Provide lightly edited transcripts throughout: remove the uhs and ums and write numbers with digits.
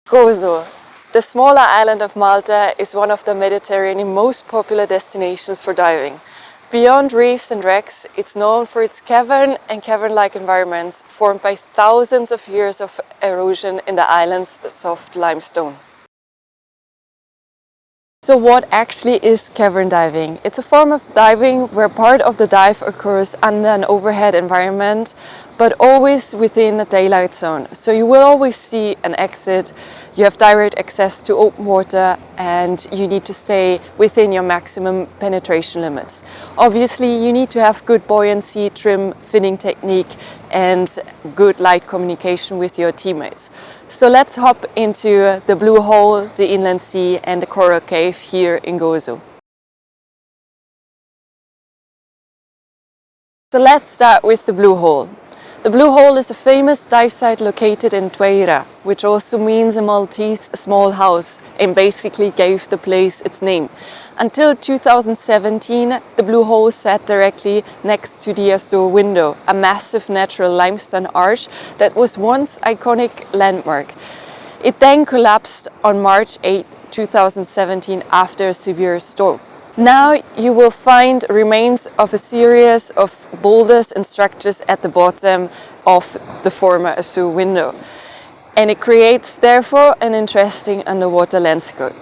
Gozo, the smaller island of Malta, is one of the Mediterranean's most popular destinations for diving. Beyond reefs and wrecks, it's known for its cavern and cavern-like environments formed by thousands of years of erosion in the island's soft limestone. So what actually is cavern diving? It's a form of diving where part of the dive occurs under an overhead environment, but always within a daylight zone. So you will always see an exit, you have direct access to open water, and you need to stay within your maximum penetration limits. Obviously, you need to have good buoyancy, trim, finning technique, and good light communication with your teammates. So let's hop into the Blue Hole, the inland sea, and the coral cave here in Gozo. So let's start with the Blue Hole. The Blue Hole is a famous dive site located in Tveira, which also means in Maltese small house, and basically gave the place its name. Until 2017, the Blue Hole sat directly next to the Azure window, a massive natural limestone arch that was once an iconic landmark. It then collapsed on March 8, 2017 after a severe storm. Now you will find remains of a series of boulders and structures at the bottom of the former Azure window. And it creates therefore an interesting underwater landscape.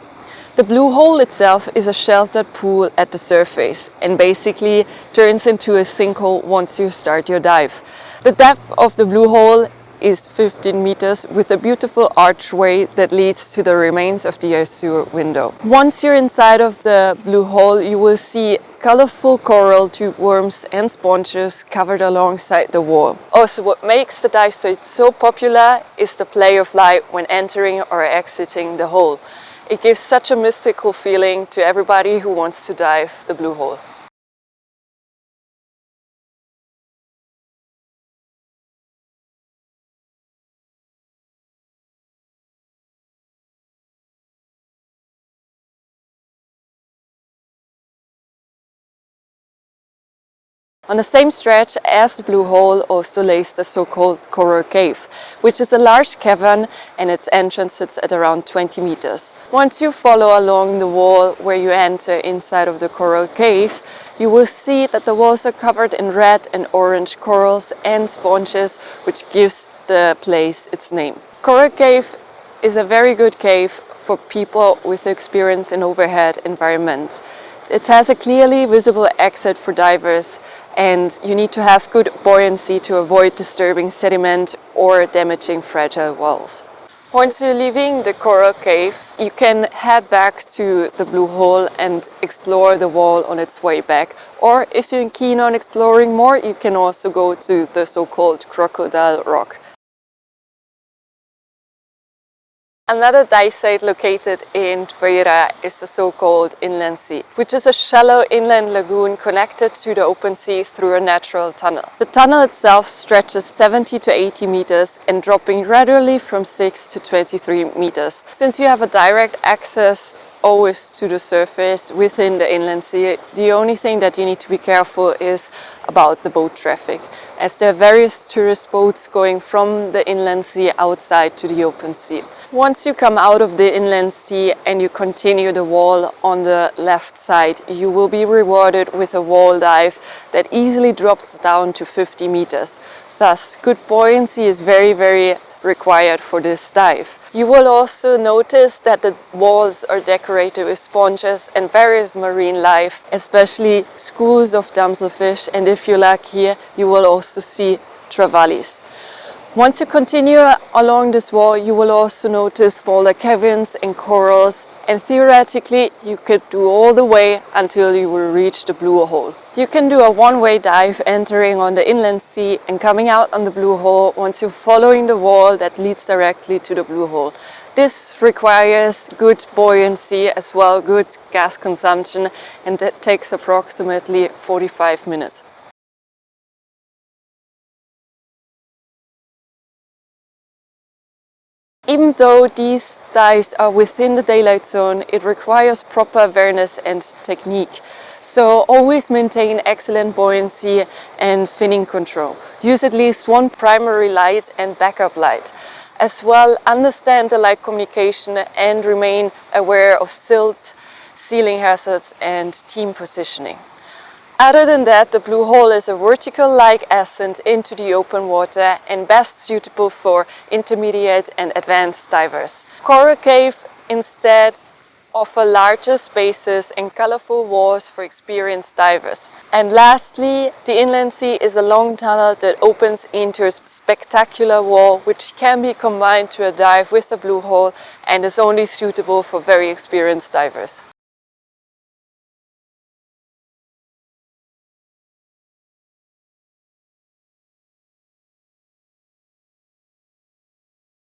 The Blue Hole itself is a sheltered pool at the surface and basically turns into a sinkhole once you start your dive. The depth of the Blue Hole is 15 meters with a beautiful archway that leads to the remains of the Azure window. Once you're inside of the Blue Hole, you will see colorful coral, tube worms and sponges covered alongside the wall. Also, what makes the dive site so popular is the play of light when entering or exiting the hole. It gives such a mystical feeling to everybody who wants to dive the Blue Hole. On the same stretch as the Blue Hole also lays the so-called Coral Cave, which is a large cavern and its entrance sits at around 20 meters. Once you follow along the wall where you enter inside of the Coral Cave, you will see that the walls are covered in red and orange corals and sponges, which gives the place its name. Coral Cave is a very good cave for people with experience in overhead environment. It has a clearly visible exit for divers, and you need to have good buoyancy to avoid disturbing sediment or damaging fragile walls. Once you're leaving the Coral Cave, you can head back to the Blue Hole and explore the wall on its way back. Or if you're keen on exploring more, you can also go to the so-called Crocodile Rock. Another dive site located in Tveira is the so-called inland sea, which is a shallow inland lagoon connected to the open sea through a natural tunnel. The tunnel itself stretches 70 to 80 meters and dropping gradually from 6 to 23 meters. Since you have a direct access always to the surface within the inland sea, the only thing that you need to be careful is about the boat traffic, as there are various tourist boats going from the inland sea outside to the open sea. Once you come out of the inland sea and you continue the wall on the left side, you will be rewarded with a wall dive that easily drops down to 50 meters. Thus, good buoyancy is very required for this dive. You will also notice that the walls are decorated with sponges and various marine life, especially schools of damselfish, and if you're lucky, you will also see trevally. Once you continue along this wall, you will also notice smaller caverns and corals, and theoretically you could do all the way until you will reach the Blue Hole. You can do a one-way dive entering on the inland sea and coming out on the Blue Hole once you're following the wall that leads directly to the Blue Hole. This requires good buoyancy as well, good gas consumption, and that takes approximately 45 minutes. Even though these dives are within the daylight zone, it requires proper awareness and technique. So always maintain excellent buoyancy and finning control. Use at least one primary light and backup light. As well, understand the light communication and remain aware of silts, ceiling hazards and team positioning. Other than that, the blue hole is a vertical-like ascent into the open water and best suitable for intermediate and advanced divers. Coral Cave instead offer larger spaces and colorful walls for experienced divers. And lastly, the inland sea is a long tunnel that opens into a spectacular wall which can be combined to a dive with the blue hole and is only suitable for very experienced divers.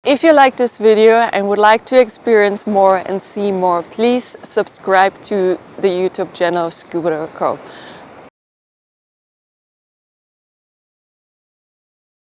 If you like this video and would like to experience more and see more, please subscribe to the YouTube channel Scuba.com.